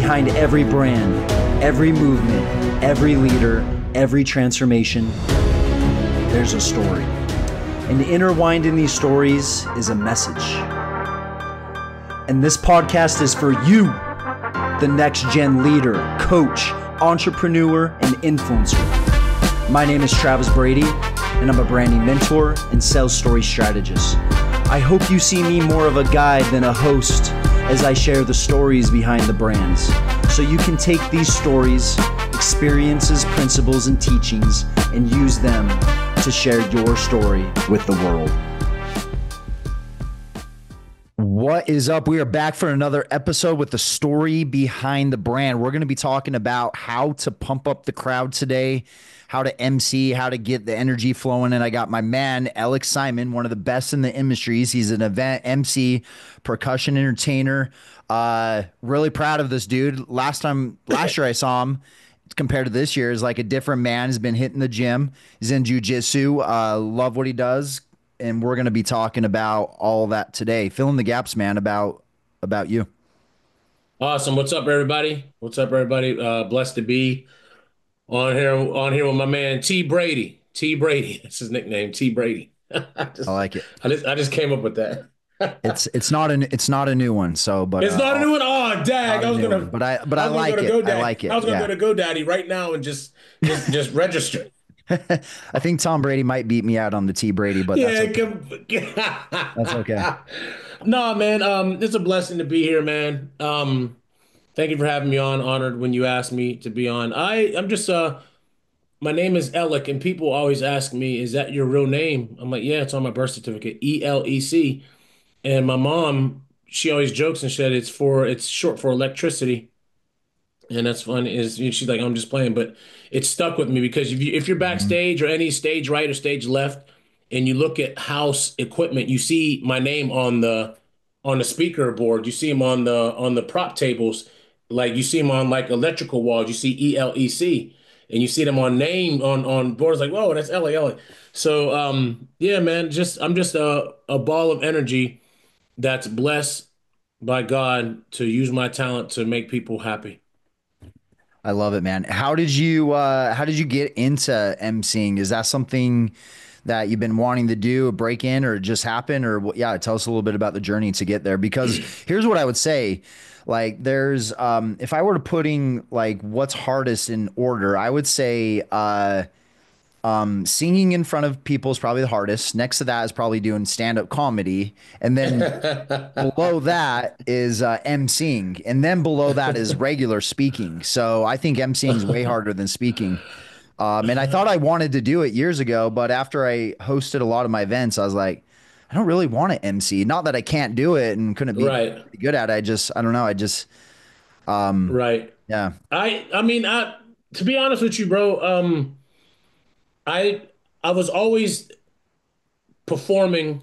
Behind every brand, every movement, every leader, every transformation, there's a story. And intertwined in these stories is a message. And this podcast is for you, the next gen leader, coach, entrepreneur, and influencer. My name is Travis Brady, and I'm a branding mentor and sales story strategist. I hope you see me more of a guide than a host as I share the stories behind the brands, so you can take these stories, experiences, principles, and teachings and use them to share your story with the world. What is up? We are back for another episode with the story behind the brand. We're going to be talking about how to pump up the crowd today, how to MC, how to get the energy flowing. And I got my man, Elec Simon, one of the best in the industries. He's an event MC, percussion entertainer. Really proud of this dude. Last year I saw him compared to this year is like a different man. He's been hitting the gym. He's in jiu-jitsu. Love what he does. And we're going to be talking about all that today. Fill in the gaps, man, about you. Awesome. What's up, everybody? What's up, everybody? Blessed to be on here with my man T Brady. T Brady. That's his nickname, T Brady. I I just like it. I just came up with that. It's not a new one. So, but It's not a new one. Oh, dag! not a new one. But I I was gonna go like to it. I GoDaddy. like I it. was gonna Yeah. go to GoDaddy right now and just register. I think Tom Brady might beat me out on the T Brady, but that's Yeah, okay. That's okay. No, man. It's a blessing to be here, man. Thank you for having me on. Honored when you asked me to be on. I'm just my name is Elec, and people always ask me, "Is that your real name?" I'm like, "Yeah, it's on my birth certificate, ELEC." And my mom, she always jokes and said it's short for electricity, and that's fun. She's like, "I'm just playing," but it stuck with me because if you're Mhm. backstage or any stage right or stage left, and you look at house equipment, you see my name on the speaker board. You see him on the prop tables, like you see him on like electrical walls. You see ELEC, and you see them on name on boards like, whoa, that's LA. So yeah, man, I'm just a ball of energy that's blessed by God to use my talent to make people happy. I love it, man. How did you get into emceeing? Is that something that you've been wanting to do, a break in, or it just happened? Or yeah, tell us a little bit about the journey to get there. Because here's what I would say. Like there's if I were to putting like what's hardest in order, I would say singing in front of people is probably the hardest. Next to that is probably doing stand-up comedy. And then below that is emceeing. And then below that is regular speaking. So I think emceeing is way harder than speaking. And I thought I wanted to do it years ago, but after I hosted a lot of my events, I was like, I don't really want to MC. Not that I can't do it and couldn't be Right. good at it. I don't know. Right. Yeah. I mean, to be honest with you, bro, I I was always performing,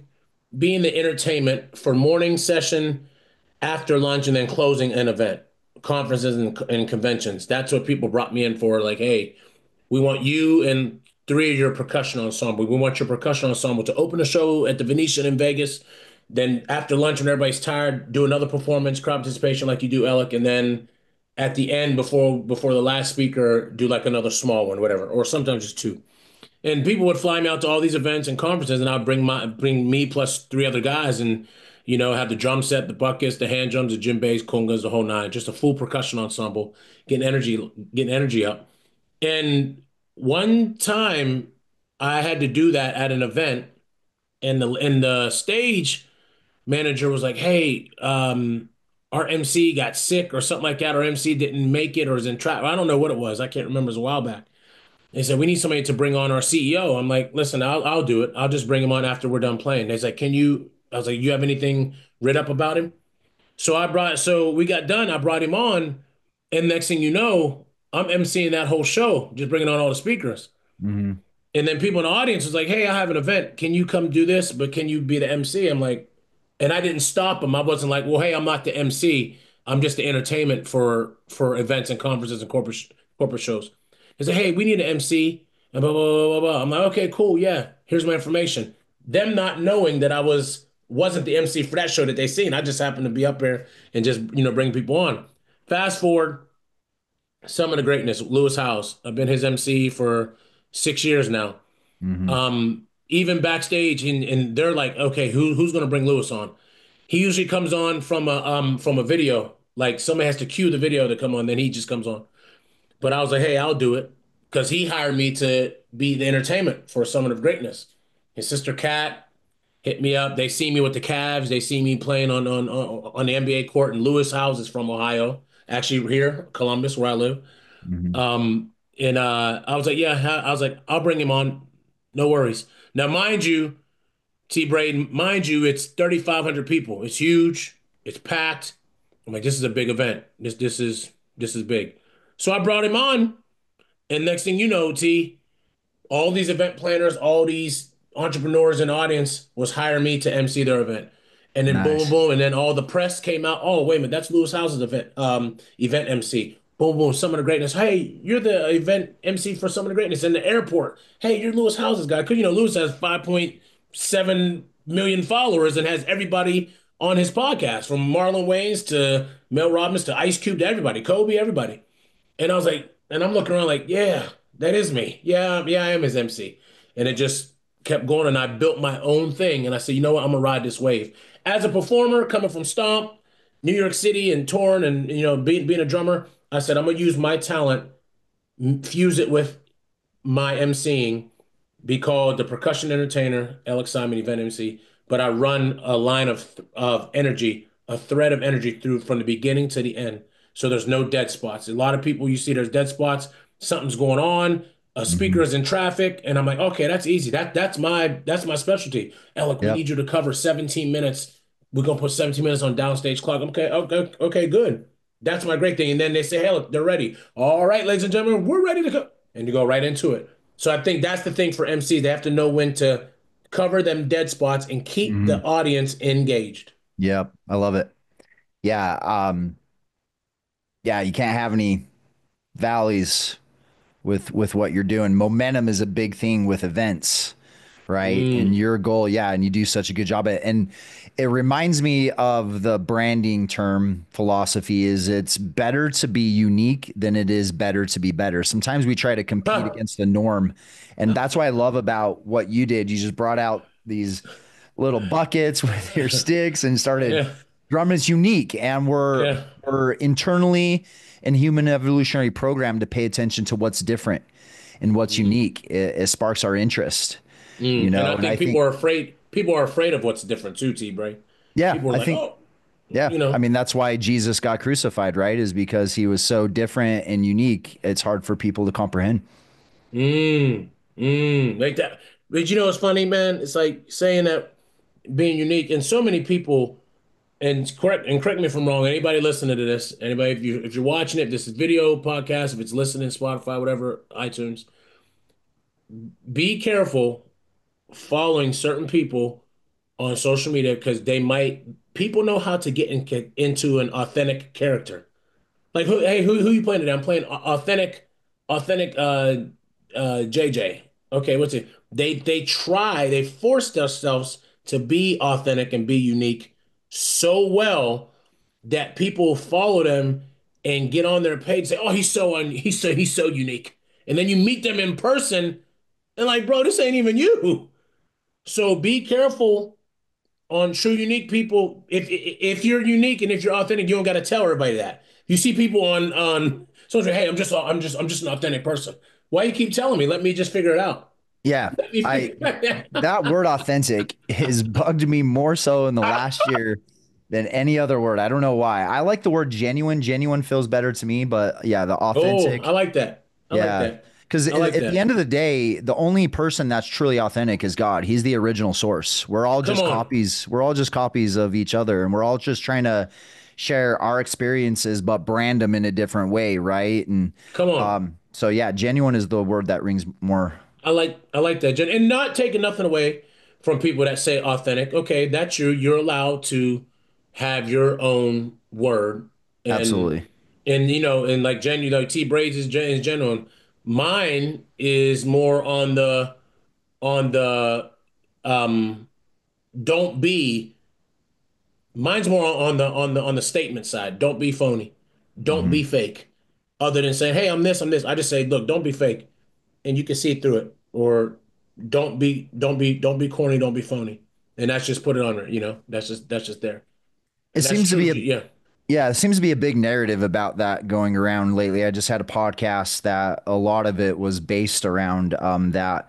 being the entertainment for morning session, after lunch, and then closing an event, conferences and conventions. That's what people brought me in for. Like, hey, we want you and three of your percussion ensemble. We want your percussion ensemble to open a show at the Venetian in Vegas. Then after lunch, when everybody's tired, do another performance, crowd participation like you do, Alec, and then at the end, before the last speaker, do like another small one, whatever, or sometimes just two. And people would fly me out to all these events and conferences, and I'd bring me plus three other guys, and have the drum set, the buckets, the hand drums, the djembes, congas, the whole nine, just a full percussion ensemble, getting energy up. And one time, I had to do that at an event, and the stage manager was like, "Hey, our MC got sick or something like that. Our MC didn't make it or is in trap. I don't know what it was. I can't remember. It was a while back." They said, "We need somebody to bring on our CEO." I'm like, "Listen, I'll do it. I'll just bring him on after we're done playing." They like, "Can you?" I was like, "You have anything read up about him?" So we got done. I brought him on, and next thing you know, I'm emceeing that whole show, just bringing on all the speakers. Hmm. And then people in the audience was like, "Hey, I have an event. Can you come do this? But can you be the MC?" I'm like, and I didn't stop him. I wasn't like, "Well, hey, I'm not the MC. I'm just the entertainment for events and conferences and corporate shows." He said, "Hey, we need an MC." And blah blah blah blah blah. I'm like, "Okay, cool. Yeah, here's my information." Them not knowing that I wasn't the MC for that show that they seen. I just happened to be up there and just bring people on. Fast forward, some of the greatness, Lewis House. I've been his MC for 6 years now. Hmm. Even backstage, and they're like, okay, who's gonna bring Lewis on? He usually comes on from a video. Like somebody has to cue the video to come on, then he just comes on. But I was like, hey, I'll do it because he hired me to be the entertainment for Summit of Greatness. His sister Kat hit me up. They see me with the Cavs. They see me playing on the NBA court. And Lewis House is from Ohio, actually here, Columbus, where I live. Hmm. And I was like, yeah, I was like, I'll bring him on. No worries. Now, mind you, T. Braden, mind you, it's 3,500 people. It's huge. It's packed. I'm like, this is a big event. This is big. So I brought him on, and next thing you know, T, all these event planners, all these entrepreneurs and audience was hiring me to MC their event. And then boom, boom, Nice. boom. And then all the press came out. Oh, wait a minute, that's Lewis House's event MC. Boom, boom, Some of the Greatness. Hey, you're the event MC for Some of the Greatness in the airport. Hey, you're Lewis House's guy. Because Lewis has 5.7 million followers and has everybody on his podcast, from Marlon Wayans to Mel Robbins to Ice Cube to everybody, Kobe, everybody. And I was like, and I'm looking around like, yeah, that is me. Yeah, yeah, I am his MC. And it just kept going. And I built my own thing. And I said, you know what? I'm gonna ride this wave. As a performer, coming from Stomp, New York City, and Torn, and being a drummer, I said, I'm gonna use my talent, fuse it with my MCing, be called the percussion entertainer, Elec event MC, but I run a line of energy, a thread of energy through from the beginning to the end. So there's no dead spots. A lot of people you see there's dead spots, something's going on, a speaker Hmm. is in traffic, and I'm like, okay, that's easy. That's my specialty. Elec, we Yep. need you to cover 17 minutes. We're gonna put 17 minutes on downstage clock. Okay, okay, okay, good. That's my great thing. And then they say, hey, look, they're ready. All right, ladies and gentlemen, we're ready to go. And you go right into it. So I think that's the thing for MCs. They have to know when to cover them dead spots and keep the Hmm. audience engaged. Yep. I love it. Yeah. Yeah, you can't have any valleys with what you're doing. Momentum is a big thing with events, right? And Mm. your goal, yeah, and you do such a good job at it. And it reminds me of the branding term philosophy is it's better to be unique than it is better to be better. Sometimes we try to compete Huh. against the norm. And that's what I love about what you did. You just brought out these little buckets with your sticks and started Yeah. drumming. It's unique. And Yeah. we're internally and human evolutionary programmed to pay attention to what's different and what's Mm. unique. It sparks our interest, And I and I think think, people are afraid of what's different too, T Bray. yeah, People are I like, think, oh, yeah. you I know, mean, that's why Jesus got crucified, right? Is because he was so different and unique. It's hard for people to comprehend. like that. But it's funny, man. It's like saying that being unique, and so many people. And correct me if I'm wrong. Anybody listening to this, anybody, if you're watching it, this is video podcast, if it's listening, Spotify, whatever, iTunes, be careful following certain people on social media because people know how to get into an authentic character. Like, hey, who you playing today? I'm playing authentic JJ. Okay, what's it? They force themselves to be authentic and be unique so well that people follow them and get on their page and say, "Oh, he's so unique." And then you meet them in person and like, bro, this ain't even you. So be careful on true unique people. If you're unique and if you're authentic, you don't got to tell everybody that. You see people on social, hey, I'm just an authentic person. Why you keep telling me? Let me just figure it out. Yeah, Let me I figure it out. that word authentic has bugged me more so in the last year than any other word. I don't know why. I like the word genuine. Genuine feels better to me, but yeah, the Oh, I authentic. like that. I like Yeah. that. Because I like at the that. end of the day, the only person that's truly authentic is God. He's the original source. We're all Come just on. copies. We're all just copies of each other. And we're all just trying to share our experiences, but brand them in a different way. Right. And Come on. so, yeah, genuine is the word that rings more. I like that, Jen. And not taking nothing away from people that say authentic. Okay, that's you. You're allowed to have your own word. And Absolutely. and like Jen, T Braids is genuine. Mine is more on the um don't be mine's more on the statement side. Don't be phony. Don't Hmm. be fake. Other than saying, "Hey, I'm this, I'm this," I just say, "Look, don't be fake," and you can see through it. Or don't be corny, don't be phony, and that's just put it on there. That's just there, It and that's seems to true. be a Yeah, Yeah, it seems to be a big narrative about that going around lately. I just had a podcast that a lot of it was based around that.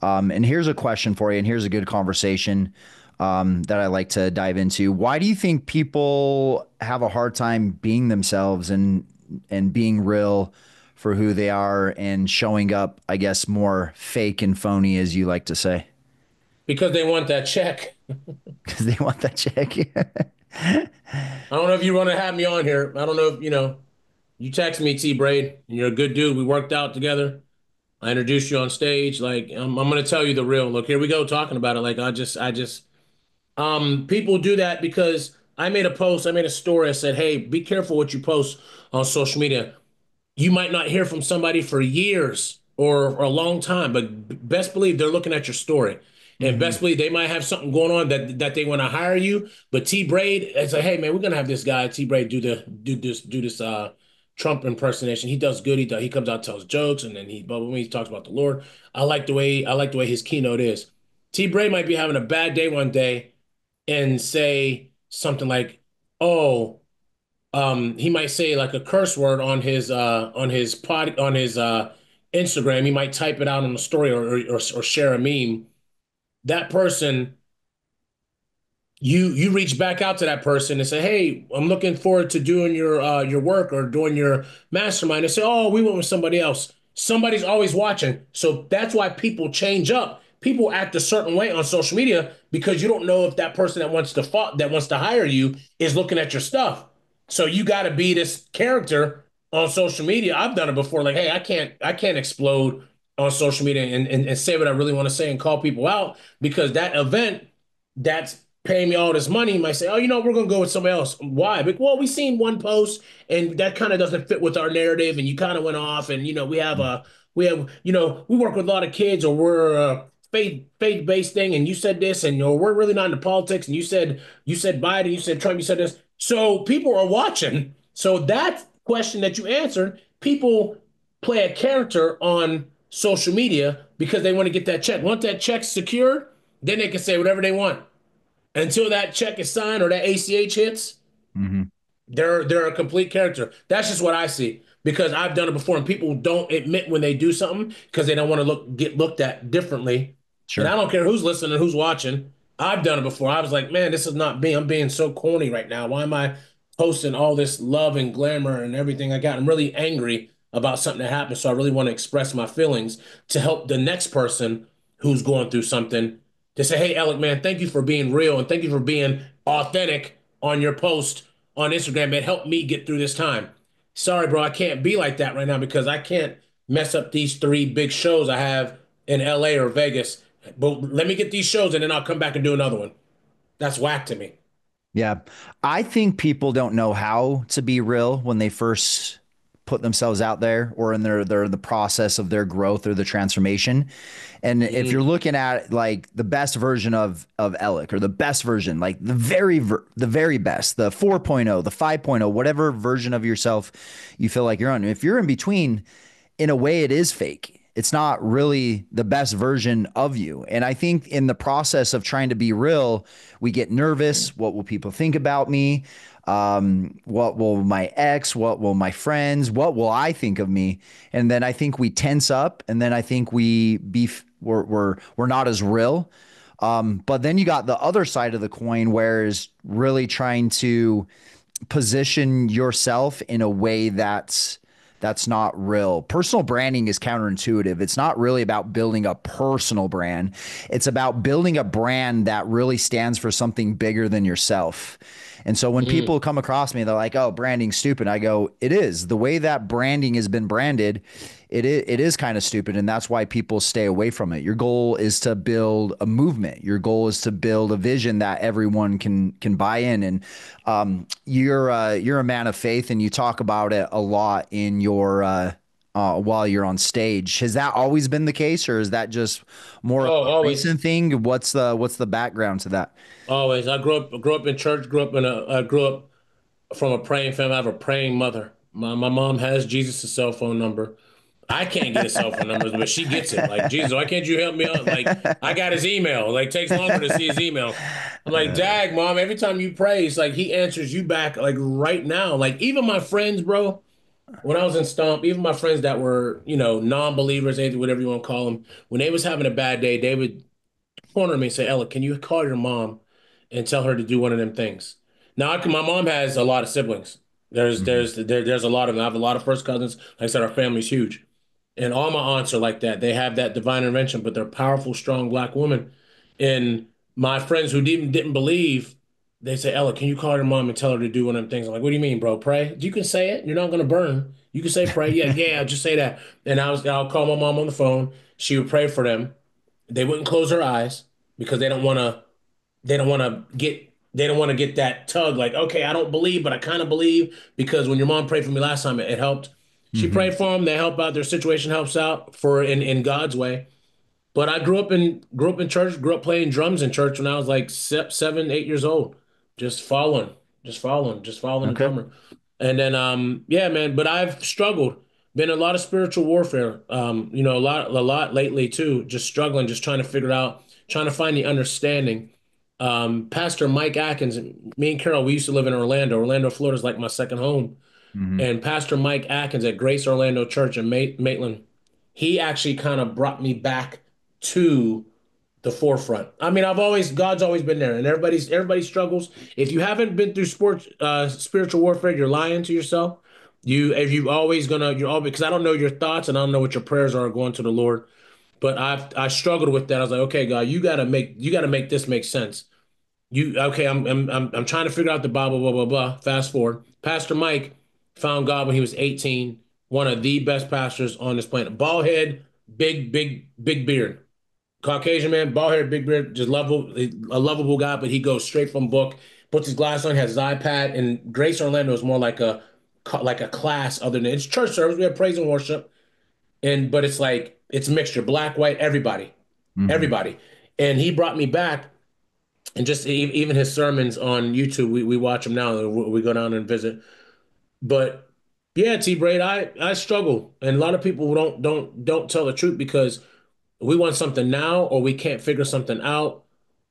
And here's a question for you, and here's a good conversation that I like to dive into. Why do you think people have a hard time being themselves and being real for who they are and showing up, I guess, more fake and phony, as you like to say, because they want that check. because they want that check? I don't know if you want to have me on here. I don't know if you text me, T Braid, and you're a good dude. We worked out together. I introduced you on stage. Like I'm gonna tell you the real. Look, here we go talking about it. Like people do that because I made a post, I made a story. I said, hey, be careful what you post on social media. You might not hear from somebody for years or a long time, but best believe they're looking at your story. And Hmm. best believe they might have something going on that they want to hire you. But T Braid, it's like, hey man, we're gonna have this guy, T Braid, do this Trump impersonation. He does good. He comes out, tells jokes, and then but when he talks about the Lord, I like the way his keynote is. T Braid might be having a bad day one day and say something like, oh, he might say like a curse word on his Instagram. He might type it out on the story or share a meme. That person, you reach back out to that person and say, "Hey, I'm looking forward to doing your work or doing your mastermind." And say, "Oh, we went with somebody else." Somebody's always watching, so that's why people change up. People act a certain way on social media because you don't know if that person that wants to hire you is looking at your stuff. So you got to be this character on social media. I've done it before. Like, hey, I can't explode on social media and say what I really want to say and call people out because that event that's paying me all this money might say, oh, we're going to go with somebody else. Why? But, well, we seen one post and that kind of doesn't fit with our narrative. And you kind of went off and, we work with a lot of kids or we're a faith-based thing. And you said this and, we're really not into politics. And you said Biden, you said Trump, you said this. So people are watching. So that question that you answered, people play a character on social media because they want to get that check. Once that check's secured, then they can say whatever they want. Until that check is signed or that ACH hits, Hmm. they're a complete character. That's just what I see because I've done it before, and people don't admit when they do something because they don't want to get looked at differently. And I Sure. don't care who's listening, who's watching. I've done it before. I was like, man, this is not me. I'm being so corny right now. Why am I posting all this love and glamour and everything I got? I'm really angry about something that happened, so I really want to express my feelings to help the next person who's going through something to say, hey, Elec, man, thank you for being real and thank you for being authentic on your post on Instagram. It helped me get through this time. Sorry, bro, I can't be like that right now because I can't mess up these three big shows I have in LA or Vegas. But let me get these shows and then I'll come back and do another one. That's whack to me. Yeah. I think people don't know how to be real when they first put themselves out there or in their the process of their growth or the transformation. And if you're Mm-hmm. looking at like the best version of Elec or the best version, like the very best, the 4.0, the 5.0, whatever version of yourself you feel like you're on. If you're in between, in a way it is fake. It's not really the best version of you. And I think in the process of trying to be real, we get nervous. What will people think about me? What will my ex, what will my friends, what will I think of me? And then I think we tense up and then I think we're not as real. But then you got the other side of the coin where is really trying to position yourself in a way that's not real. Personal branding is counterintuitive. It's not really about building a personal brand. It's about building a brand that really stands for something bigger than yourself. And so when Mm. people come across me, they're like, "Oh, branding's stupid." I go, "It is. The way that branding has been branded, it is kind of stupid, and that's why people stay away from it. Your goal is to build a movement. Your goal is to build a vision that everyone can buy in. And you're a man of faith, and you talk about it a lot in your while you're on stage. Has that always been the case, or is that just more of Oh, a always, recent thing? What's the background to that? always. I grew up in church. Grew up from a praying family. I have a praying mother. My mom has Jesus' cell phone number. I can't get his cell phone numbers, but she gets it. Like, Jesus, why can't you help me out? Like, I got his email. Like, takes longer to see his email. I'm like, dag, mom, every time you pray, it's like he answers you back like right now. Like, even my friends, bro, when I was in Stomp, even my friends that were, non-believers, whatever you want to call them, when they was having a bad day, they would corner me and say, Ella, can you call your mom and tell her to do one of them things? Now, my mom has a lot of siblings. Mhm. There's a lot of them. I have a lot of first cousins. Like I said, our family's huge. And all my aunts are like that. They have that divine intervention, but they're powerful, strong black women. And my friends who didn't believe, they say, Ella, can you call your mom and tell her to do one of them things? I'm like, what do you mean, bro? Pray? You can say it. You're not gonna burn. You can say pray. Yeah, yeah, just say that. And I'll call my mom on the phone. She would pray for them. They wouldn't close their eyes because they don't want to get that tug like, okay, I don't believe, but I kind of believe because when your mom prayed for me last time, it helped. She Mhm. prayed for them, they help out, their situation helps out for in God's way. But I grew up in church, grew up playing drums in church when I was like 7, 8 years old, just following, just following the Okay. drummer. And then yeah, man, but I've struggled. Been a lot of spiritual warfare. A lot lately too, just struggling, just trying to figure out, trying to find the understanding. Pastor Mike Atkins, me and Carol, we used to live in Orlando. Orlando, Florida is like my second home. Mhm. And Pastor Mike Atkins at Grace Orlando Church in Maitland, he actually kind of brought me back to the forefront. I mean, God's always been there, and everybody struggles. If you haven't been through spiritual warfare, you're lying to yourself. If you always gonna, you're all because I don't know your thoughts and I don't know what your prayers are going to the Lord. But I struggled with that. I was like, okay, God, you gotta make this make sense. You okay? I'm trying to figure out the Bible, blah blah blah. Fast forward, Pastor Mike found God when he was 18. One of the best pastors on this planet. Bald head, big beard. Caucasian man, bald head, big beard, just a lovable guy, but he goes straight from book, puts his glass on, has his iPad, and Grace Orlando is more like a class other than it's church service. We have praise and worship, but it's like it's mixture, black, white, Mhm. everybody. And he brought me back, and just even his sermons on YouTube, we watch them now. We go down and visit. But yeah, T Braid, I struggle, and a lot of people don't tell the truth because we want something now, or we can't figure something out,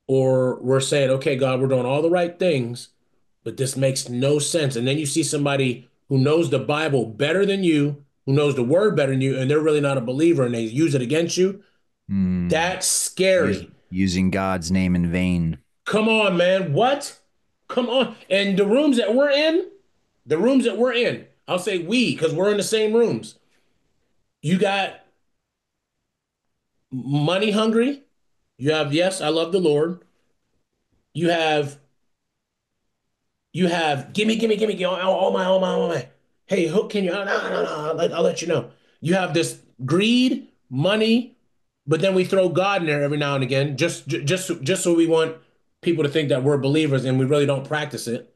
or we're saying, okay, God, we're doing all the right things, but this makes no sense. And then you see somebody who knows the Bible better than you, who knows the word better than you, and they're really not a believer and they use it against you. Mm. That's scary. Using God's name in vain. Come on, man. What? Come on. And the rooms that we're in, I'll say we, because we're in the same rooms. You got money hungry. You have, yes, I love the Lord. You have give me, all my. Hey, hook, can you? No, no, no. I'll let you know. You have this greed, money, but then we throw God in there every now and again, just so we want people to think that we're believers and we really don't practice it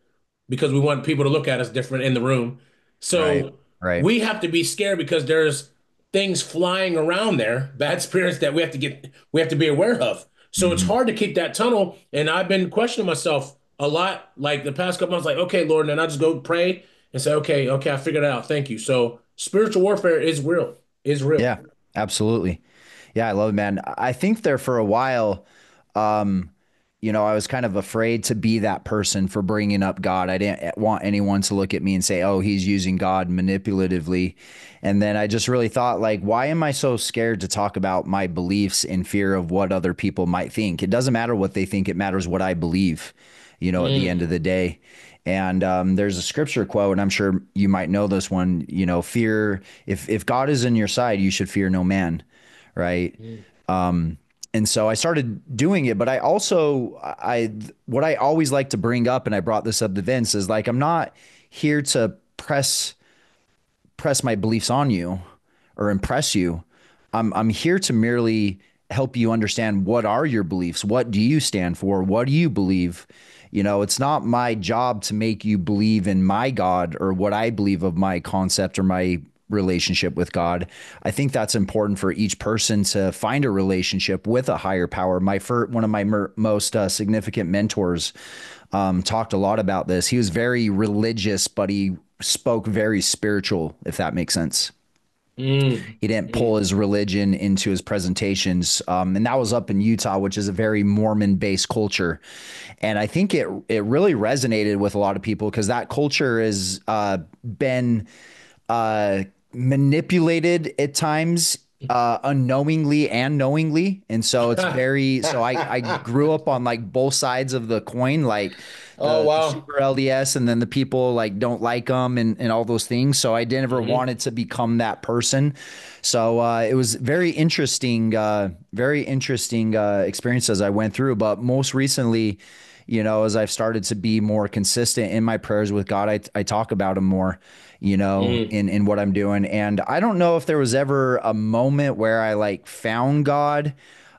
because we want people to look at us different in the room. Right. So Right. we have to be scared because there's things flying around there, bad spirits that we have to be aware of. So it's Mhm. hard to keep that tunnel. And I've been questioning myself a lot, like the past couple months, like, okay, Lord, and then I just go pray and say, okay, I figured it out. Thank you. So spiritual warfare is real, is real. Yeah, absolutely. Yeah, I love it, man. I think there for a while, um, I was kind of afraid to be that person for bringing up God. I didn't want anyone to look at me and say, "Oh, he's using God manipulatively." And then I just really thought, like, why am I so scared to talk about my beliefs in fear of what other people might think? It doesn't matter what they think; it matters what I believe. At the end of the Mm, day. And there's a scripture quote, and I'm sure you might know this one. Fear. If God is in your side, you should fear no man, right? mm, And so I started doing it, but I what I always like to bring up, and I brought this up to Vince, is like I'm not here to press my beliefs on you or impress you. I'm here to merely help you understand what are your beliefs, what do you stand for, what do you believe. It's not my job to make you believe in my God or what I believe of my concept or my relationship with God. I think that's important for each person to find a relationship with a higher power. One of my most significant mentors talked a lot about this. He was very religious, but he spoke very spiritual, if that makes sense. Mm, He didn't mm. pull his religion into his presentations. And that was up in Utah, which is a very Mormon based culture. And I think it really resonated with a lot of people because that culture has been uh, manipulated at times, unknowingly and knowingly. And so it's very, so I grew up on like both sides of the coin, like Oh the wow. super LDS and then the people like don't like them and all those things. So I never Hmm. wanted to become that person. So it was very interesting experiences I went through. But most recently, as I've started to be more consistent in my prayers with God, I talk about him more, Mm. in what I'm doing. And I don't know if there was ever a moment where I like found God.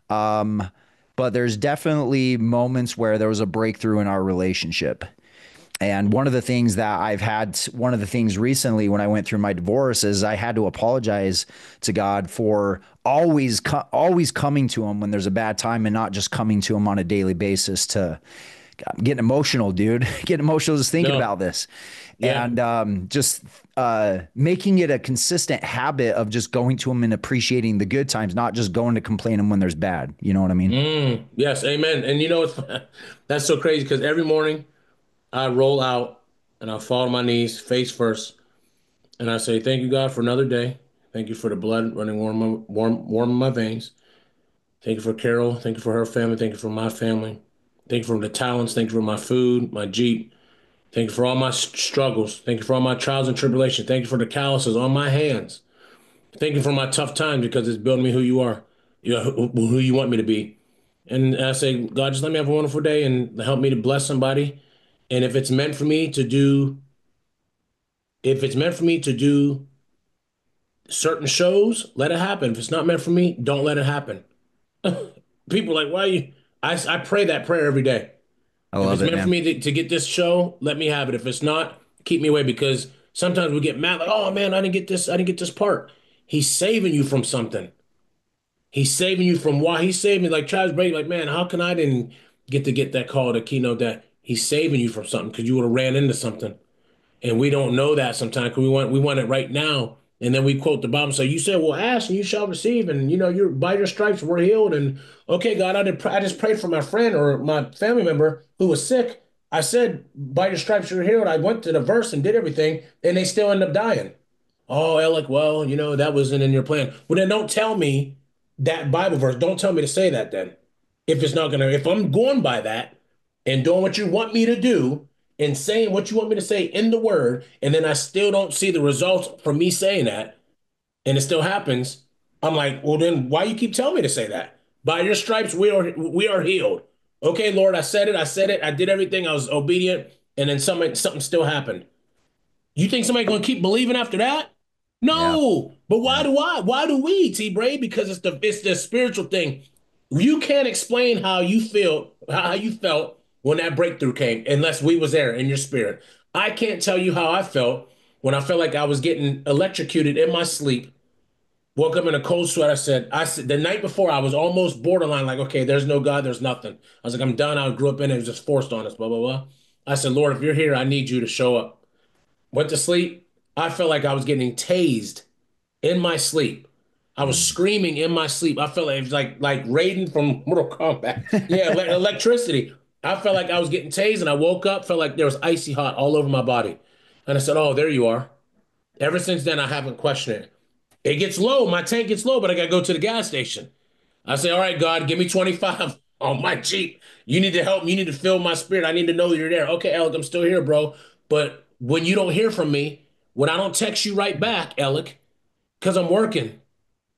Um, but there's definitely moments where there was a breakthrough in our relationship. And one of the things recently when I went through my divorce is I had to apologize to God for always coming to him when there's a bad time and not just coming to him on a daily basis to I'm getting emotional, dude. Getting emotional just thinking No. about this. Yeah. And just making it a consistent habit of just going to him and appreciating the good times, not just going to complain him when there's bad. You know what I mean? Yes, amen. And you know it's that's so crazy because every morning I roll out and I fall on my knees, face first, and I say, "Thank you, God, for another day. Thank you for the blood running warm in my veins. Thank you for Carol. Thank you for her family. Thank you for my family. Thank you for the talents. Thank you for my food, my Jeep. Thank you for all my struggles. Thank you for all my trials and tribulations. Thank you for the calluses on my hands. Thank you for my tough times because it's building me who you are, who you want me to be." And I say, God, just let me have a wonderful day and help me to bless somebody. And if it's meant for me to do certain shows, let it happen. If it's not meant for me, don't let it happen. People are like, why you? I pray that prayer every day. I If love it's it, meant for man. me to get this show, let me have it. If it's not, keep me away because sometimes we get mad like, oh man, I didn't get this, I didn't get this part. He's saving you from something. He's saving you from why he's saving like Travis Brady, like, man, how can I didn't get that call to keynote that? He's saving you from something because you would have ran into something. And we don't know that sometimes because we want it right now. And then we quote the Bible and say, you said, well, ask and you shall receive. And you're by your stripes we're healed. And okay, God, I just prayed for my friend or my family member who was sick. I said, by your stripes you're healed. I went to the verse and did everything, and they still end up dying. Oh, Elec, well, that wasn't in your plan. Well, then don't tell me that Bible verse. Don't tell me to say that then. If I'm going by that and doing what you want me to do and saying what you want me to say in the word, and then I still don't see the results from me saying that, and it still happens, I'm like, well, then why you keep telling me to say that? By your stripes, we are healed. Okay, Lord, I said it, I did everything, I was obedient, and then something still happened. You think somebody gonna keep believing after that? Yeah. No. But why Yeah. do I? Why do we, T Bray? Because it's the spiritual thing. You can't explain how you felt when that breakthrough came, unless we was there in your spirit. I can't tell you how I felt when I felt like I was getting electrocuted in my sleep. Woke up in a cold sweat. I said the night before I was almost borderline, like, okay, there's no God, there's nothing. I was like, I'm done. I grew up in it. It was just forced on us, blah, blah, blah. I said, Lord, if you're here, I need you to show up. Went to sleep. I felt like I was getting tased in my sleep. I was Mm. screaming in my sleep. I felt like it was like Raiden from Mortal Kombat. Yeah, electricity. I felt like I was getting tased, and I woke up, felt like there was icy hot all over my body. And I said, "Oh, there you are." Ever since then, I haven't questioned it. It gets low. My tank gets low, but I got to go to the gas station. I say, all right, God, give me 25 on my Jeep. You need to help me. You need to fill my spirit. I need to know that you're there. Okay, Alec, I'm still here, bro. But when you don't hear from me, when I don't text you right back, Alec, because I'm working,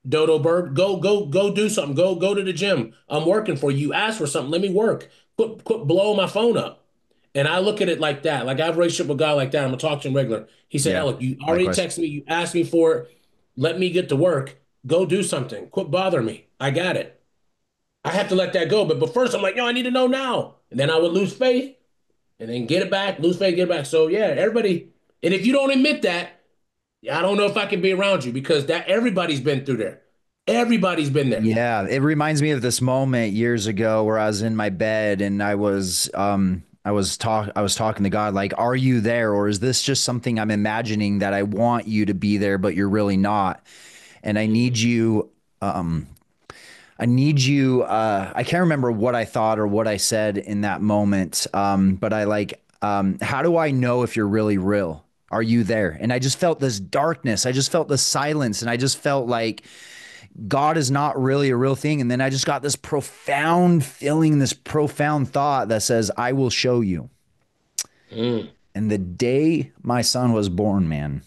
Dodo Bird, go do something. Go to the gym. I'm working for you. You ask for something. Let me work. Quit blowing my phone up. And I look at it like that. Like I have a relationship with a guy like that. I'm gonna talk to him regular. He said, Yeah. Alec, you already Likewise. texted me. You asked me for it. Let me get to work. Go do something. Quit bothering me. I got it. I have to let that go. But first, I'm like, yo, I need to know now. And then I would lose faith and then get it back, lose faith, get it back. So yeah, everybody. And if you don't admit that, I don't know if I can be around you because that everybody's been through there. Everybody's been there. Yeah, it reminds me of this moment years ago where I was in my bed and I was I was talking to God, like, are you there? Or is this just something I'm imagining that I want you to be there, but you're really not? And I need you, um, I can't remember what I thought or what I said in that moment. But I like, how do I know if you're really real? Are you there? And I just felt this darkness. I just felt the silence. And I just felt like God is not really a real thing. And then I just got this profound feeling, this profound thought that says, I will show you. Mm. And the day my son was born, man,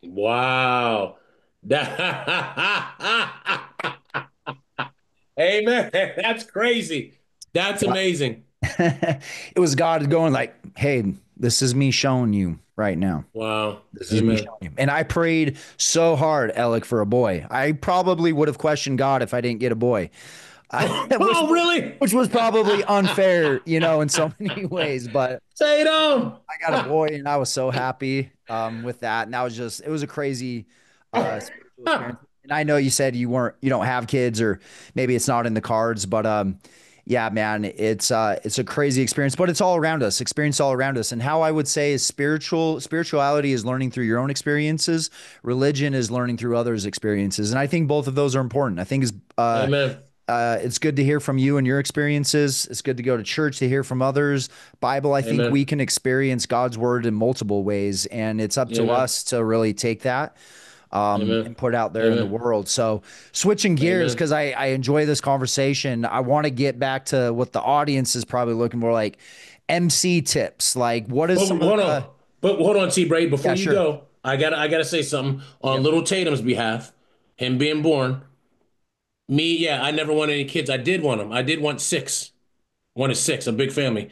Wow. That Amen. That's crazy. That's amazing. it was God going like, hey, this is me showing you right now. Wow. This is me Amen. showing you. And I prayed so hard, Elec, for a boy. I probably would have questioned God if I didn't get a boy. Oh, really? Which was probably unfair, you know, in so many ways. But Say it on. I got a boy, and I was so happy with that. And that was just, it was a crazy spiritual experience. And I know you said you don't have kids, or maybe it's not in the cards, but yeah, man, it's a crazy experience, but it's all around us, experience all around us. And how I would say is spirituality is learning through your own experiences. Religion is learning through others' experiences. And I think both of those are important. I think Amen. it's good to hear from you and your experiences. It's good to go to church to hear from others. Bible, I think Amen. we can experience God's word in multiple ways, and it's up to Amen. us to really take that Amen. and put out there in the Amen. world. So switching gears, Amen. because I enjoy this conversation. I want to get back to what the audience is probably looking for, like MC tips. Like, what is But some of hold the? on. But hold on, T Bray. Yeah, Before you sure. go, I gotta say something on Yep. little Tatum's behalf. Him being born. Me, yeah, I never wanted any kids. I did want them. I did want six. Wanted six, a big family.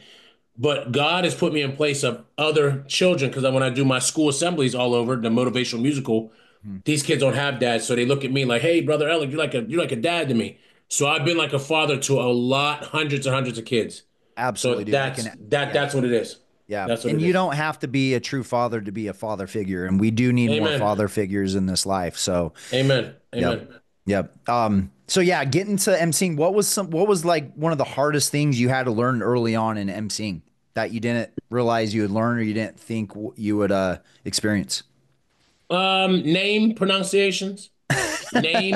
But God has put me in place of other children because when I do my school assemblies all over the motivational musical, Mhm. these kids don't have dads, so they look at me like, "Hey, brother Alec, you're like a dad to me." So I've been like a father to a lot, hundreds and hundreds of kids. So Absolutely, dude. I that's can. that. Yeah. That's what it is. Yeah. That's what And it you is. don't have to be a true father to be a father figure. And we do need more Amen. father figures in this life. So, Amen. yep. Amen. Yep. So yeah, getting to emceeing, what was like one of the hardest things you had to learn early on in emceeing that you didn't realize you would learn, or you didn't think you would experience? Name pronunciations. Name.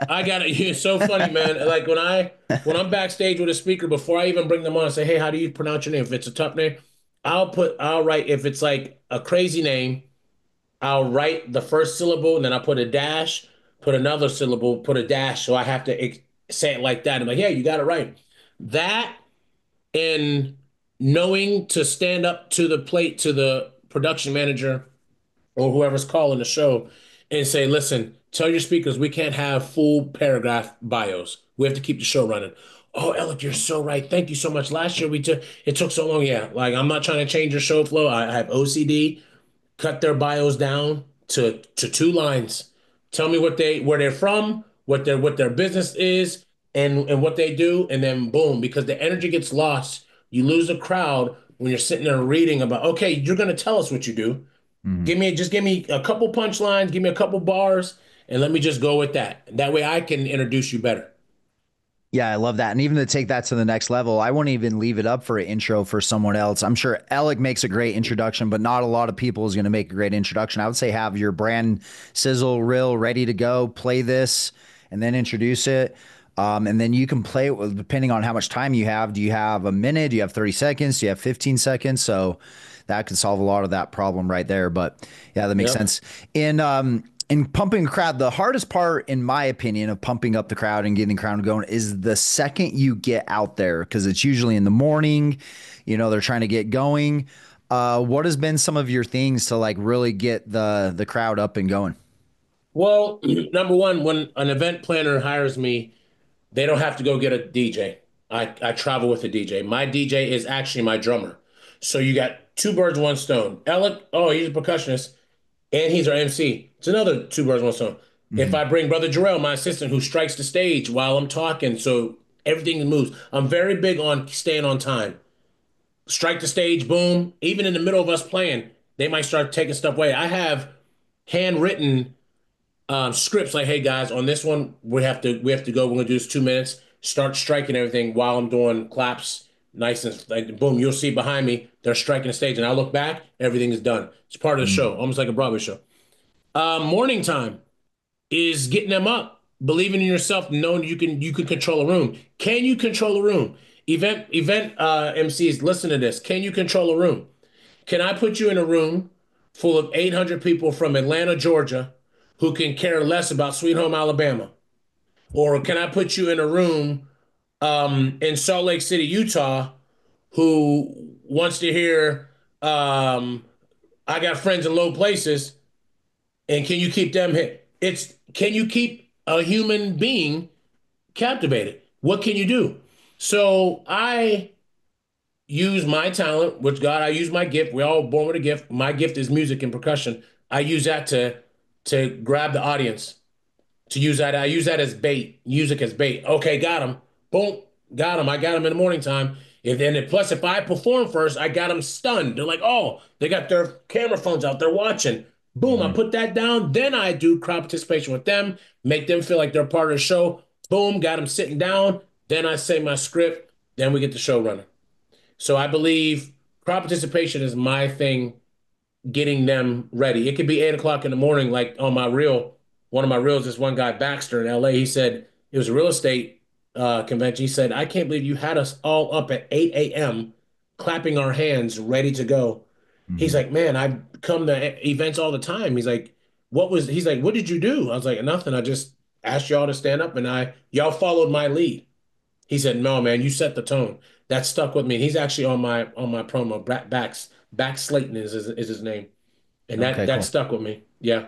I got it. It's so funny, man. Like when I'm backstage with a speaker, before I even bring them on, I say, "Hey, how do you pronounce your name?" If it's a tough name, I'll write. If it's like a crazy name, I'll write the first syllable and then I'll put a dash, put another syllable, put a dash. So I have to say it like that. I'm like, "Yeah, you got it right." That and knowing to stand up to the plate to the production manager or whoever's calling the show and say, listen, tell your speakers we can't have full paragraph bios. We have to keep the show running. Oh, Elec, you're so right. Thank you so much. Last year it took so long. Yeah, like I'm not trying to change your show flow. I have OCD. Cut their bios down to two lines. Tell me where they're from, what their business is, and what they do, and then boom, because the energy gets lost. You lose the crowd when you're sitting there reading about, okay, you're gonna tell us what you do. Mhm. Just give me a couple punchlines, give me a couple bars, and let me just go with that. That way I can introduce you better. Yeah, I love that. And even to take that to the next level, I wouldn't even leave it up for an intro for someone else. I'm sure Alec makes a great introduction, but not a lot of people is going to make a great introduction. I would say have your brand sizzle reel ready to go, play this, and then introduce it. And then you can play it depending on how much time you have. Do you have a minute? Do you have 30 seconds? Do you have 15 seconds? So that could solve a lot of that problem right there. But yeah, that makes Yep. sense. In pumping the crowd, the hardest part, in my opinion, of pumping up the crowd and getting the crowd going is the second you get out there, because it's usually in the morning. You know, they're trying to get going. What has been some of your things to like really get the crowd up and going? Well, number one, when an event planner hires me, they don't have to go get a DJ. I travel with a DJ. My DJ is actually my drummer. So you got two birds, one stone. Alec, oh, he's a percussionist, and he's our MC. It's another two birds, one stone. If Mhm. I bring Brother Jarrell, my assistant, who strikes the stage while I'm talking, so everything moves. I'm very big on staying on time. Strike the stage, boom. Even in the middle of us playing, they might start taking stuff away. I have handwritten scripts like, hey guys, on this one we have to go. We're gonna do this 2 minutes. Start striking everything while I'm doing claps. nice and like boom, you'll see behind me, they're striking the stage, and I look back, everything is done. It's part of the Mm. show, almost like a Broadway show. Morning time is getting them up, believing in yourself, knowing you can control a room. Can you control a room? Event MCs, listen to this. Can you control a room? Can I put you in a room full of 800 people from Atlanta, Georgia, who can care less about Sweet Home Alabama? Or can I put you in a room in Salt Lake City, Utah, who wants to hear I got friends in low places, and can you keep them hit? It's can you keep a human being captivated? What can you do? So I use my talent, which God, I use my gift. We're all born with a gift. My gift is music and percussion. I use that to grab the audience. To use that, I use that as bait. Music as bait. Okay, got him. Boom, got him. I got him in the morning time. Plus, if I perform first, I got them stunned. They're like, oh, they got their camera phones out. They're watching. Boom, I Mhm. put that down. Then I do crowd participation with them, make them feel like they're part of the show. Boom, got them sitting down. Then I say my script. Then we get the show running. So I believe crowd participation is my thing, getting them ready. It could be 8 o'clock in the morning, like on my reel. One of my reels, this one guy, Baxter in LA, he said it was a real estate convention. He said, I can't believe you had us all up at 8 a.m. clapping our hands, ready to go. He's Mhm. like, man, I come to events all the time. He's like, what did you do? I was like, nothing. I just asked y'all to stand up and y'all followed my lead. He said, "No, man, you set the tone." That stuck with me. He's actually on my promo. Back Slayton is his name, and that Okay, that cool. stuck with me. Yeah.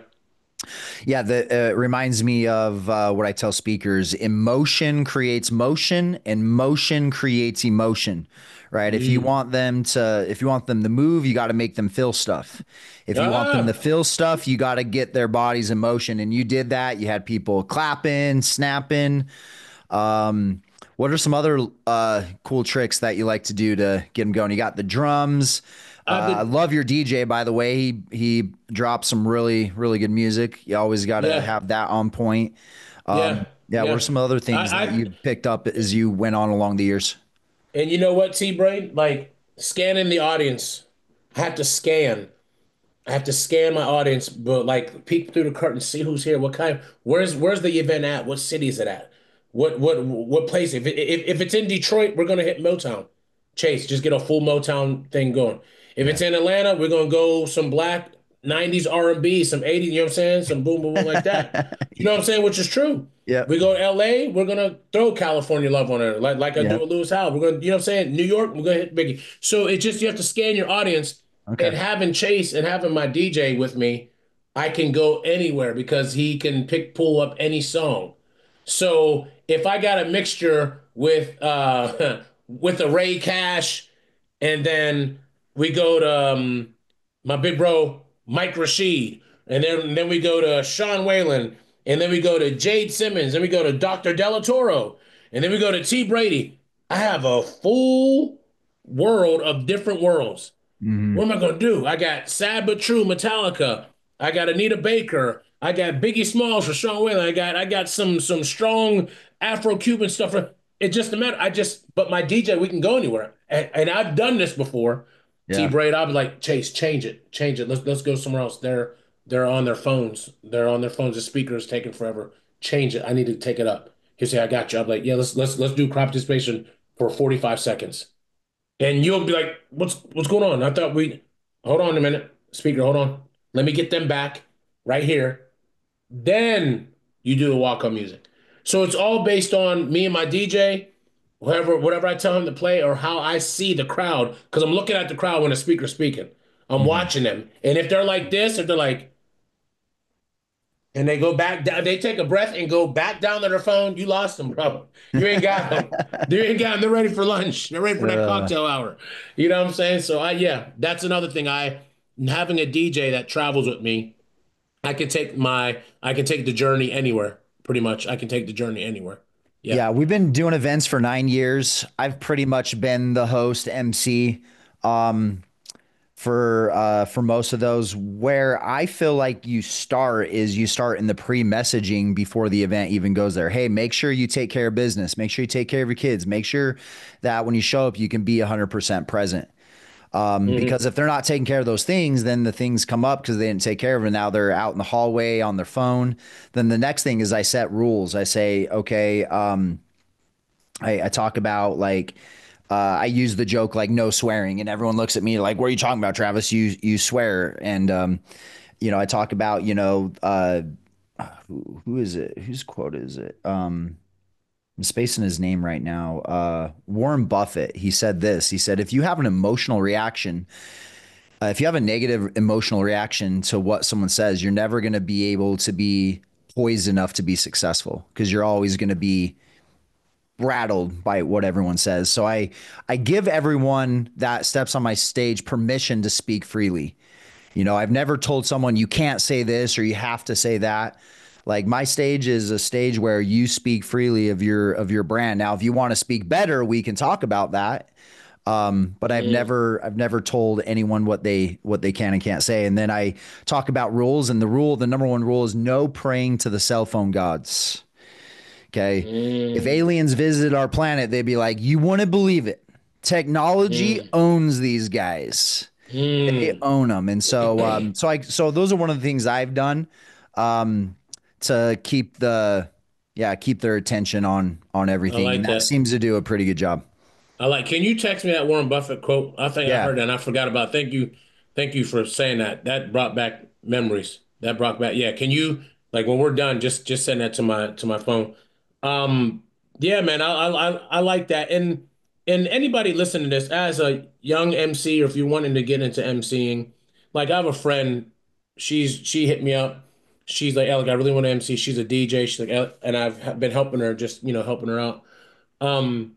Yeah, that reminds me of what I tell speakers: emotion creates motion, and motion creates emotion. Right? Mm. If you want them to move, you got to make them feel stuff. If you want them to Ah, feel stuff, you got to get their bodies in motion. And you did that. You had people clapping, snapping. Um, what are some other cool tricks that you like to do to get them going? You got the drums. I've I been. love your DJ, by the way. He drops some really really good music. You always got to Yeah, have that on point. yeah, Yeah, what are yeah. some other things that I you picked up as you went on along the years? and you know what, T Brain? Like scanning the audience. I have to scan. I have to scan my audience, but like peek through the curtain, see who's here, where's the event at? What city is it at? What place? If it's in Detroit, we're gonna hit Motown. Chase, just get a full Motown thing going. If Yeah. it's in Atlanta, we're gonna go some black 90s R&B, some 80s, you know what I'm saying? Some boom boom boom like that. You know what I'm saying? Which is true. Yep. We go to LA, we're gonna throw California love on it, like I do Yep. with Lewis Howell. We're gonna, you know what I'm saying? New York, we're gonna hit Biggie. So it just you have to scan your audience, Okay. and having Chase and having my DJ with me, I can go anywhere because he can pull up any song. So if I got a mixture with with a Ray Cash, and then we go to my big bro Mike Rashid, and then we go to Sean Whalen, and then we go to Jade Simmons, then we go to Dr. Delatoro, and then we go to T Brady. I have a full world of different worlds. What Hmm. am I gonna do? I got Sad But True, Metallica. I got Anita Baker. I got Biggie Smalls for Sean Whalen. I got some strong Afro-Cuban stuff. It just a matter. But my DJ, we can go anywhere. And I've done this before. T Yeah. Braid, I'll be like, Chase, change it. Let's go somewhere else. They're on their phones. They're on their phones. The speaker is taking forever. Change it. I need to take it up. He'll say, I got you. I'm like, yeah, let's do crop participation for 45 seconds. And you'll be like, what's going on? I thought we hold on a minute. Speaker, hold on. Let me get them back right here. Then you do the walk-on music. So it's all based on me and my DJ, whatever I tell him to play, or how I see the crowd, because I'm looking at the crowd when the speaker's speaking. I'm Hmm. watching them. And if they're like this, if they're like, and they go back down, they take a breath and go back down to their phone, you lost them, bro. You ain't got them. You ain't got them. They're ready for lunch. They're ready for that Uh, cocktail hour. You know what I'm saying? So yeah, that's another thing. Having a DJ that travels with me, I can take the journey anywhere, pretty much. I can take the journey anywhere. Yeah. yeah, we've been doing events for 9 years. I've pretty much been the host MC. Um, for most of those. Where I feel like you start in the pre-messaging before the event even goes there. Hey, make sure you take care of business. Make sure you take care of your kids. Make sure that when you show up, you can be 100% present. Hmm. Because if they're not taking care of those things, then the things come up because they didn't take care of it. Now they're out in the hallway on their phone. Then the next thing is I set rules. I say, okay, I talk about like I use the joke like no swearing, and everyone looks at me like, "What are you talking about, Travis? You swear." And I talk about who is it? Whose quote is it? I'm spacing his name right now. Warren Buffett. He said this. He said, "If you have an emotional reaction, if you have a negative emotional reaction to what someone says, you're never going to be able to be poised enough to be successful because you're always going to be rattled by what everyone says." So I give everyone that steps on my stage permission to speak freely. I've never told someone you can't say this or you have to say that. Like my stage is a stage where you speak freely of your brand. Now, if you want to speak better, we can talk about that. But I've never told anyone what they can and can't say. And then I talk about rules, and the number one rule is no praying to the cell phone gods. Okay. If Mm, aliens visited our planet, they'd be like, you wouldn't believe it. Technology mm, owns these guys. They mm. own them. And so those are one of the things I've done um, to keep their attention on I everything. And like that that. seems to do a pretty good job. Can you text me that Warren Buffett quote? I think I Yeah. heard that and I forgot about it. Thank you for saying that. That brought back memories. That brought back, yeah. Can you, like, when we're done, just send that to my phone. Um, yeah, man, I like that. And anybody listening to this as a young MC, or if you're wanting to get into MCing, like I have a friend, she hit me up. She's like, Alec, I really want to MC. She's a DJ. She's like, and I've been helping her, just helping her out. Um,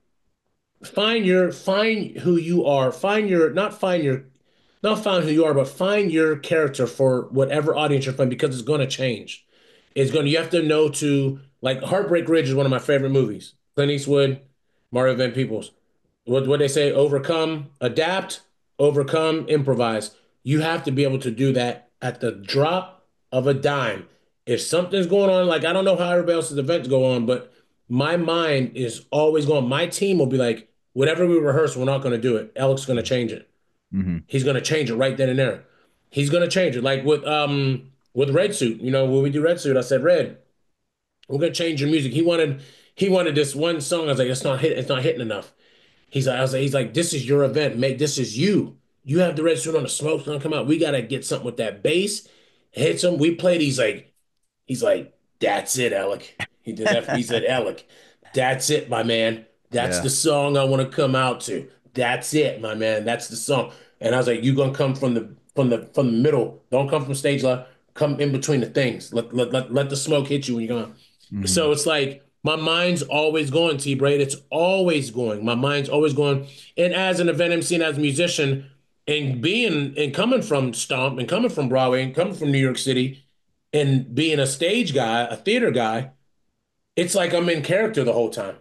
find who you are. Not find who you are, but find your character for whatever audience you're from, because it's going to change. You have to know to, like, Heartbreak Ridge is one of my favorite movies. Clint Eastwood, Mario Van Peebles. What they say, overcome, adapt, overcome, improvise. You have to be able to do that at the drop of a dime. If something's going on, like, I don't know how everybody else's events go on, but my mind is always going. My team will be like, whatever we rehearse, we're not going to do it. Alec's going to change it. Hmm. He's going to change it right then and there. He's going to change it. Like with Red Suit, when we do Red Suit, I said, Red, we're going to change your music. He wanted this one song. I was like, it's not hitting enough. He's like, this is your event, mate. This is you. You have the Red Suit on, the smoke's gonna come out. We gotta get something with that bass. Hit some. We played. He's like, that's it, Alec. He did that. He said, Alec, that's it, my man. That's Yeah. the song I want to come out to. That's it, my man. That's the song. And I was like, you gonna come from the middle. Don't come from stage left. Come in between the things. Let the smoke hit you when you're going. Hmm. So it's like my mind's always going, T Braid. It's always going. My mind's always going. And as an event MC and as a musician, and coming from Stomp and coming from Broadway and coming from New York City, and being a stage guy, a theater guy, it's like I'm in character the whole time.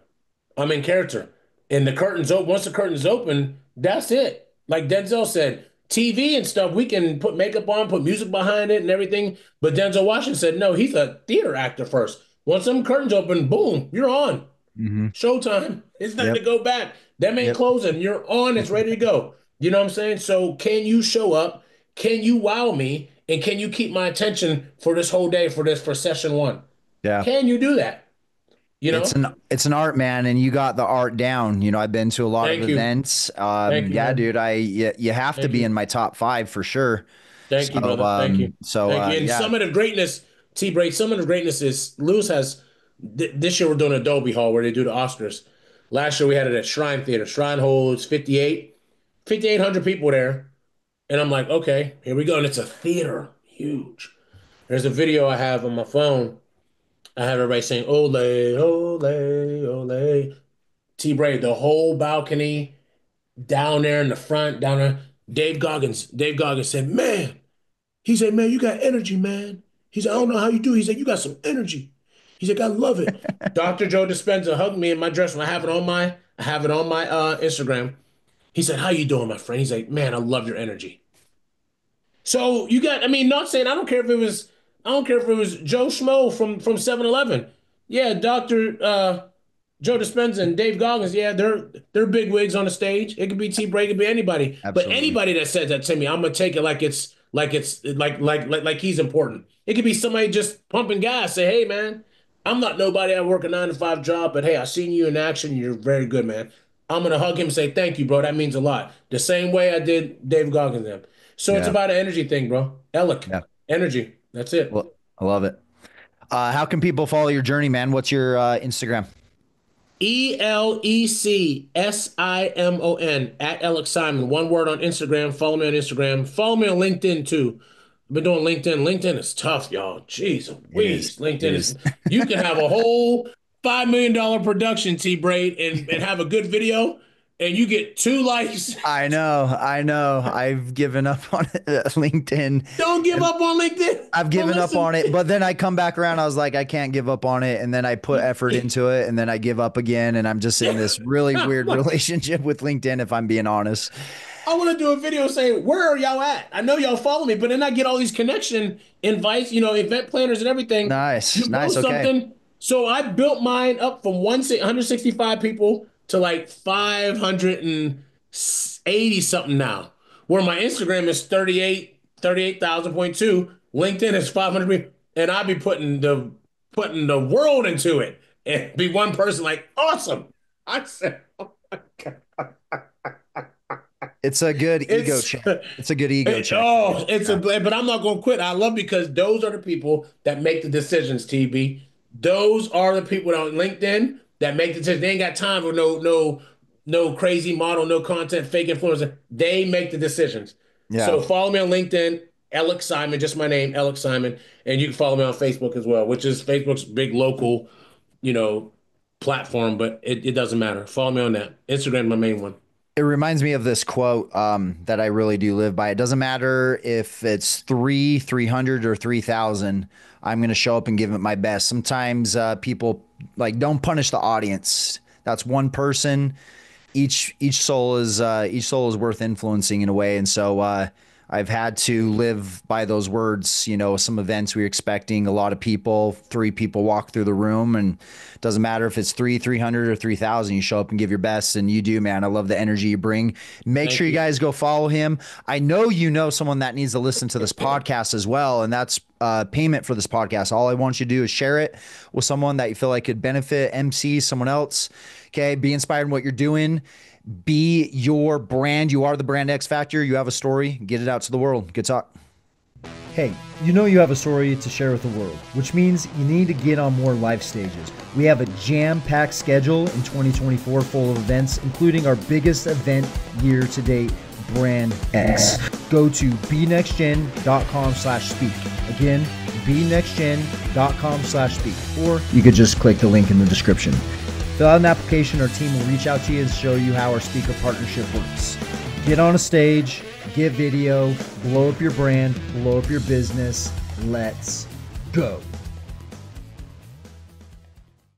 I'm in character. And the curtains open. Once the curtains open, that's it. Like Denzel said, TV and stuff, we can put makeup on, put music behind it and everything. But Denzel Washington said, no, he's a theater actor first. Once them curtains open, boom, you're on. Hmm. Showtime. It's nothing to Yep. go back. Them ain't Yep. closing. You're on. It's ready to go. You know what I'm saying? So can you show up? Can you wow me? And can you keep my attention for this whole day, for session one? Yeah. Can you do that? You It's know? an art, man, and you got the art down. I've been to a lot of Thank you. events. Thank you, Yeah, man. dude, you have to Thank be in you. my top five for sure. Thank you, So brother. Thank you. Thank you. And yeah. Summit of Greatness, T Braid, Summit of Greatness is Lewis has this year we're doing Adobe Hall where they do the Oscars. Last year we had it at Shrine Theater. Shrine holds 5,800 people there. And I'm like, okay, here we go. And it's a theater, huge. There's a video I have on my phone. I have everybody saying, ole, ole, ole. T Braid, the whole balcony down there in the front, down there. Dave Goggins said, man, he said, man, you got energy, man. He said, I don't know how you do. He said, you got some energy. He said, I love it. Dr. Joe Dispenza hugged me in my dress room. I have it on my Instagram. He said, how you doing, my friend? He's like, man, I love your energy. So you got, I mean, not saying I don't care if it was Joe Schmo from 7-Eleven. Yeah, Dr. Joe Dispenza and Dave Goggins, yeah, they're big wigs on the stage. It could be T-Bray, it could be anybody. But Absolutely. anybody that says that to me, I'm gonna take it like he's important. It could be somebody just pumping gas, say, hey man, I'm not nobody, I work a 9 to 5 job, but hey, I seen you in action, you're very good, man. I'm gonna hug him and say, thank you, bro. That means a lot. The same way I did Dave Goggins them. So it's Yeah. about an energy thing, bro. Elec. Yeah. Energy. That's it. Well, I love it. How can people follow your journey, man? What's your Instagram? ELECSIMON at Elec Simon. One word on Instagram. Follow me on Instagram. Follow me on LinkedIn too. I've been doing LinkedIn. LinkedIn is tough, y'all. Jeez It is. Louise. LinkedIn It is, is. you can have a whole $5 million production, T-Braid, and have a good video, and you get 2 likes. I know. I know. I've given up on it, LinkedIn. Don't give up on LinkedIn. I've But given up listen, on it, but then I come back around. I was like, I can't give up on it. And then I put effort into it and then I give up again. And I'm just in this really weird relationship with LinkedIn, if I'm being honest. I want to do a video saying, where are y'all at? I know y'all follow me, but then I get all these connection invites, event planners and everything. Nice. You Nice. post Okay. something. So I built mine up from 165 people to like 580 something now, where my Instagram is 38,000.2. LinkedIn is 500 people. And I be putting the world into it and be one person like, awesome. I said, oh my God. It's a good ego It's check. It's a good ego check. but I'm not gonna quit. I love because those are the people that make the decisions, TB. Those are the people on LinkedIn that make the decisions. They ain't got time for no crazy model, no content, fake influencer. They make the decisions. Yeah. So follow me on LinkedIn, Elec Simon, just my name, Elec Simon, and you can follow me on Facebook as well, which is Facebook's big local, you know, platform, but it doesn't matter. Follow me on that. Instagram, my main one. It reminds me of this quote that I really do live by. It doesn't matter if it's 300, or 3,000. I'm going to show up and give it my best. Sometimes people like don't punish the audience. That's one person. Each soul is worth influencing in a way, and so I've had to live by those words. Some events we were expecting a lot of people, 3 people walk through the room, and it doesn't matter if it's 300 or 3,000. You show up and give your best, and you do, man. I love the energy you bring. Make Thank sure you you. guys go follow him. I know someone that needs to listen to this podcast as well, and that's payment for this podcast. All I want you to do is share it with someone that you feel like could benefit, MC, someone else. Okay, be inspired in what you're doing. Be your brand. You are the brand X Factor. You have a story. Get it out to the world. Good talk. Hey, you have a story to share with the world, which means you need to get on more live stages. We have a jam-packed schedule in 2024 full of events, including our biggest event year to date, Brand X. Go to benextgen.com/speak. Again, benextgen.com/speak. Or you could just click the link in the description. Fill out an application. Our team will reach out to you and show you how our speaker partnership works. Get on a stage, give video, blow up your brand, blow up your business. Let's go.